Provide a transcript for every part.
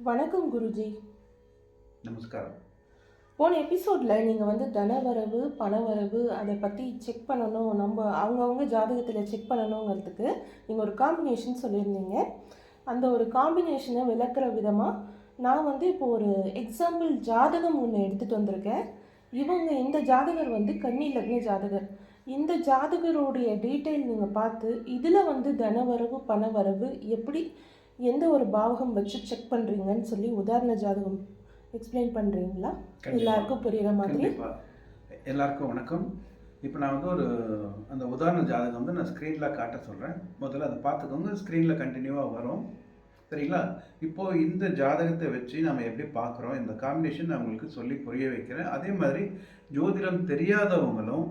வணக்கம் குருஜி. நமஸ்காரம். போன எபிசோடில் நீங்கள் தனவரவு பணவரவு அதை பற்றி செக் பண்ணணும், அவங்கவுங்க ஜாதகத்தில் செக் பண்ணணுங்கிறதுக்கு நீங்கள் ஒரு காம்பினேஷன் சொல்லியிருந்தீங்க. அந்த ஒரு காம்பினேஷனை விளக்குற விதமாக நான் இப்போ ஒரு எக்ஸாம்பிள் ஜாதகம் ஒன்று எடுத்துகிட்டு வந்திருக்கேன். இந்த ஜாதகர் கன்னி லக்ன ஜாதகர். இந்த ஜாதகருடைய டீட்டெயில் நீங்கள் பார்த்து இதில் தனவரவு பணவரவு எப்படி எந்த ஒரு பாவகம் வச்சு செக் பண்ணுறீங்கன்னு சொல்லி உதாரண ஜாதகம் எக்ஸ்பிளைன் பண்ணுறீங்களா? எல்லாருக்கும் புரிகிற மாதிரி. எல்லாருக்கும் வணக்கம். இப்போ நான் அந்த உதாரண ஜாதகம் நான் ஸ்க்ரீனில் காட்ட சொல்கிறேன். முதல்ல அதை பார்த்துக்கோங்க. ஸ்க்ரீனில் கண்டினியூவாக வரும், சரிங்களா? இப்போது இந்த ஜாதகத்தை வச்சு நம்ம எப்படி பார்க்குறோம், இந்த காம்பினேஷன் நான் உங்களுக்கு சொல்லி புரிய வைக்கிறேன். அதே மாதிரி ஜோதிடம் தெரியாதவங்களும்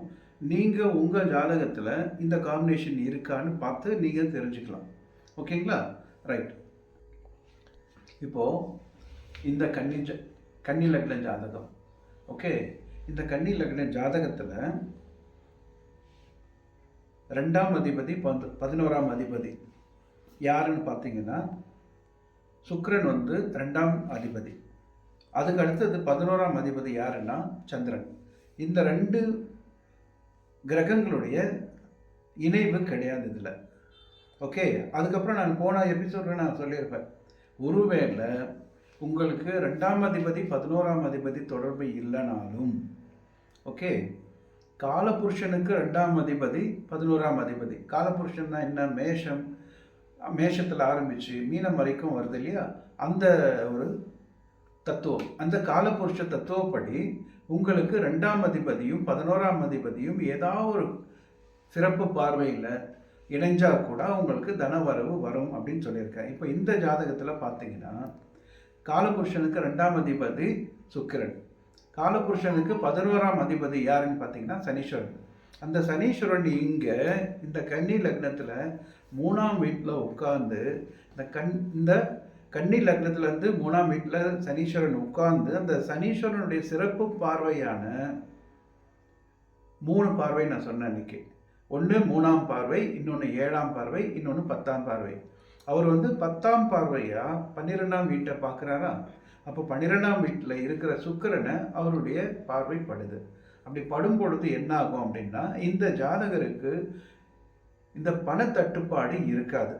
நீங்கள் உங்கள் ஜாதகத்தில் இந்த காம்பினேஷன் இருக்கான்னு பார்த்து நீங்கள் தெரிஞ்சுக்கலாம். ஓகேங்களா? ரைட். இப்போது இந்த கன்னி லக்ன ஜாதகம். ஓகே, இந்த கன்னி லக்ன ஜாதகத்தில் 2ஆம் அதிபதி 11ஆம் அதிபதி யாருன்னு பார்த்தீங்கன்னா சுக்கிரன் 2ஆம் அதிபதி. அதுக்கு அடுத்தது 11ஆம் அதிபதி யாருன்னா சந்திரன். இந்த 2 கிரகங்களுடைய இணைவு கிடையாது இதில். ஓகே, அதுக்கப்புறம் நான் போன எபிசோடில் நான் சொல்லியிருப்பேன், ஒருவேளை உங்களுக்கு 2ஆம் அதிபதி 11ஆம் அதிபதி தொடர்பு இல்லைனாலும், ஓகே, காலபுருஷனுக்கு 2ஆம் அதிபதி 11ஆம் அதிபதி. காலபுருஷன் தான் என்ன? மேஷத்தில் ஆரம்பித்து மீனம் வரைக்கும் வருது இல்லையா? அந்த ஒரு தத்துவம், அந்த காலபுருஷ தத்துவப்படி உங்களுக்கு 2ஆம் அதிபதியும் 11ஆம் அதிபதியும் ஏதாவது ஒரு சிறப்பு பார்வையில் இணைஞ்சா கூட உங்களுக்கு தனவரவு வரும் அப்படின்னு சொல்லியிருக்கேன். இப்போ இந்த ஜாதகத்தில் பார்த்தீங்கன்னா காலபுருஷனுக்கு 2ஆம் அதிபதி சுக்கிரன், காலபுருஷனுக்கு 11ஆம் அதிபதி யாருன்னு பார்த்தீங்கன்னா சனீஸ்வரன். அந்த சனீஸ்வரன் இங்கே இந்த கன்னி லக்னத்தில் 3ஆம் வீட்டில் உட்கார்ந்து இந்த கன்னி லக்னத்துலேருந்து 3ஆம் வீட்டில் சனீஸ்வரன் உட்கார்ந்து அந்த சனீஸ்வரனுடைய சிறப்பு பார்வையான 3 பார்வை நான் சொன்னேன் அன்றைக்கி. ஒன்று 3ஆம் பார்வை, இன்னொன்று 7ஆம் பார்வை, இன்னொன்று 10ஆம் பார்வை. அவர் 10ஆம் பார்வையாக 12ஆம் வீட்டை பார்க்குறாரா? அப்போ 12ஆம் வீட்டில் இருக்கிற சுக்கிரனை அவருடைய பார்வை படுது. அப்படி படும் பொழுது என்ன ஆகும் அப்படின்னா, இந்த ஜாதகருக்கு இந்த பணத்தட்டுப்பாடு இருக்காது.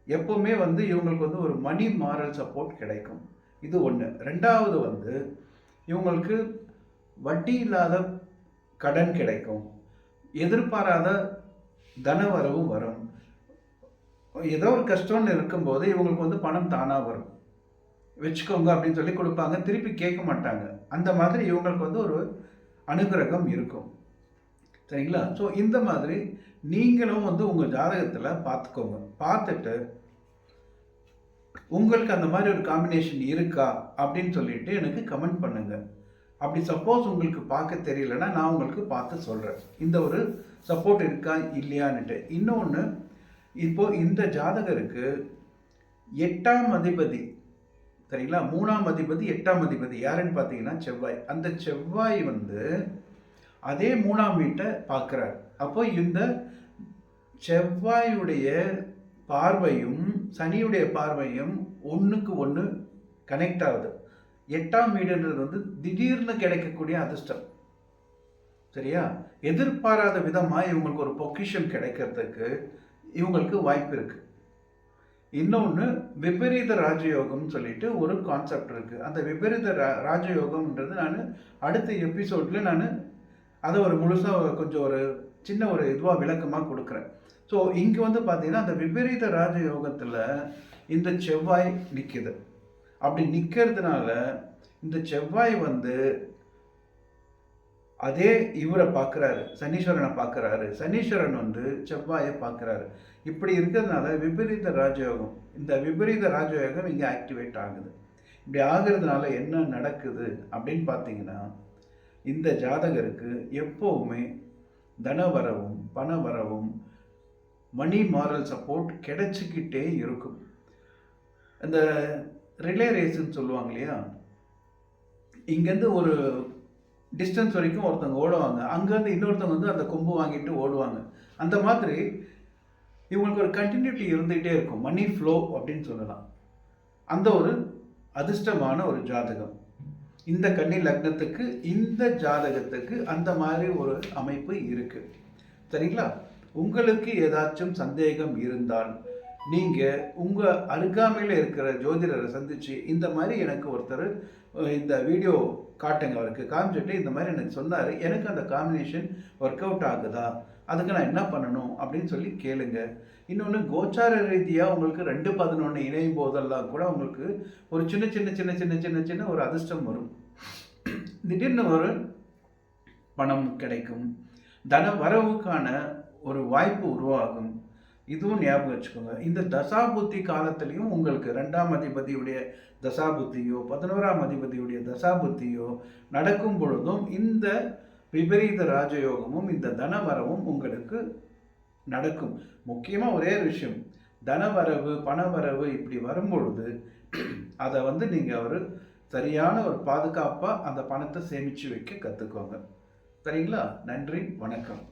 எப்போவுமே இவங்களுக்கு ஒரு மணி மாரல் சப்போர்ட் கிடைக்கும். இது ஒன்று. ரெண்டாவது இவங்களுக்கு வட்டி இல்லாத கடன் கிடைக்கும், எதிர்பாராத தனவரவும் வரும். ஏதோ ஒரு கஷ்டம்னு இருக்கும்போது இவங்களுக்கு பணம் தானாக வரும், வச்சுக்கோங்க அப்படின்னு சொல்லி கொடுப்பாங்க, திருப்பி கேட்க மாட்டாங்க. அந்த மாதிரி இவங்களுக்கு ஒரு அனுகிரகம் இருக்கும், சரிங்களா? ஸோ இந்த மாதிரி நீங்களும் உங்கள் ஜாதகத்தில் பார்த்துக்கோங்க. பார்த்துட்டு உங்களுக்கு அந்த மாதிரி ஒரு காம்பினேஷன் இருக்கா அப்படின்னு சொல்லிட்டு எனக்கு கமெண்ட் பண்ணுங்கள். அப்படி சப்போஸ் உங்களுக்கு பார்க்க தெரியலன்னா நான் உங்களுக்கு பார்த்து சொல்கிறேன் இந்த ஒரு சப்போர்ட் இருக்கா இல்லையான்னுட்டு. இன்னொன்று, இப்போது இந்த ஜாதகருக்கு 8ஆம் அதிபதி, சரிங்களா? 3ஆம் அதிபதி 8ஆம் அதிபதி யாருன்னு பார்த்தீங்கன்னா செவ்வாய். அந்த செவ்வாய் அதே 3ஆம் வீட்டை பார்க்குறார். அப்போ இந்த செவ்வாயுடைய பார்வையும் சனியுடைய பார்வையும் ஒன்றுக்கு ஒன்று கனெக்ட் ஆகுது. 8ஆம் வீடுன்றது திடீர்னு கிடைக்கக்கூடிய அதிர்ஷ்டம், சரியா? எதிர்பாராத விதமாக இவங்களுக்கு ஒரு பொக்கிஷன் கிடைக்கிறதுக்கு இவங்களுக்கு வாய்ப்பு இருக்குது. இன்னொன்று, விபரீத ராஜயோகம்னு சொல்லிட்டு ஒரு கான்செப்ட் இருக்குது. அந்த விபரீத ராஜயோகம்ன்றது நான் அடுத்த எபிசோடில் நான் அதை ஒரு முழுசாக கொஞ்சம் ஒரு சின்ன ஒரு இதுவாக விளக்கமாக கொடுக்குறேன். ஸோ இங்கே பார்த்தீங்கன்னா அந்த விபரீத ராஜயோகத்தில் இந்த செவ்வாய் நிற்கிது. அப்படி நிற்கிறதுனால இந்த செவ்வாய் அதே இவரை பார்க்குறாரு, சனீஸ்வரனை பார்க்குறாரு, சனீஸ்வரன் செவ்வாயை பார்க்குறாரு. இப்படி இருக்கிறதுனால விபரீத ராஜயோகம், இந்த விபரீத ராஜயோகம் இங்கே ஆக்டிவேட் ஆகுது. இப்படி ஆகிறதுனால என்ன நடக்குது அப்படின்னு பார்த்தீங்கன்னா, இந்த ஜாதகருக்கு எப்போவுமே தனவரவும் பணவரவும் மணி மாரல் சப்போர்ட் கிடைச்சிக்கிட்டே இருக்கும். இந்த ரிலே ரேஸ்ன்னு சொல்லுவாங்க இல்லையா? இங்கேருந்து ஒரு டிஸ்டன்ஸ் வரைக்கும் ஒருத்தவங்க ஓடுவாங்க, அங்கேருந்து இன்னொருத்தவங்க அந்த கொம்பு வாங்கிட்டு ஓடுவாங்க. அந்த மாதிரி இவங்களுக்கு ஒரு கண்டினியூட்டி இருந்துகிட்டே இருக்கும். மணி ஃப்ளோ அப்படின்னு சொல்லலாம். அந்த ஒரு அதிர்ஷ்டமான ஒரு ஜாதகம். இந்த கன்னி லக்னத்துக்கு இந்த ஜாதகத்துக்கு அந்த மாதிரி ஒரு அமைப்பு இருக்கு. சரிங்களா? உங்களுக்கு ஏதாச்சும் சந்தேகம் இருந்தால் நீங்கள் உங்கள் அருகாமையில் இருக்கிற ஜோதிடரை சந்தித்து இந்த மாதிரி எனக்கு ஒருத்தர் இந்த வீடியோ காட்டுங்க, அவருக்கு காமிச்சிட்டு இந்த மாதிரி எனக்கு சொன்னார், எனக்கு அந்த காம்பினேஷன் ஒர்க் அவுட் ஆகுதா, அதுக்கு நான் என்ன பண்ணணும் அப்படின்னு சொல்லி கேளுங்க. இன்னொன்று, கோச்சார ரீதியாக உங்களுக்கு 2-11 இணையும் போதெல்லாம் கூட உங்களுக்கு ஒரு சின்ன சின்ன சின்ன சின்ன சின்ன சின்ன ஒரு அதிர்ஷ்டம் வரும். திடீர்னு ஒரு பணம் கிடைக்கும், தன வரவுக்கான ஒரு வாய்ப்பு உருவாகும். இதுவும் ஞாபகம் வச்சுக்கோங்க. இந்த தசாபுத்தி காலத்திலையும் உங்களுக்கு 2ஆம் அதிபதியுடைய தசாபுத்தியோ 11ஆம் அதிபதியுடைய தசாபுத்தியோ நடக்கும் பொழுதும் இந்த விபரீத ராஜயோகமும் இந்த தனவரவும் உங்களுக்கு நடக்கும். முக்கியமாக ஒரே விஷயம், தனவரவு பணவரவு இப்படி வரும்பொழுது அதை நீங்கள் ஒரு சரியான ஒரு பாதுகாப்பாக அந்த பணத்தை சேமித்து வைக்க கற்றுக்கோங்க. சரிங்களா? நன்றி, வணக்கம்.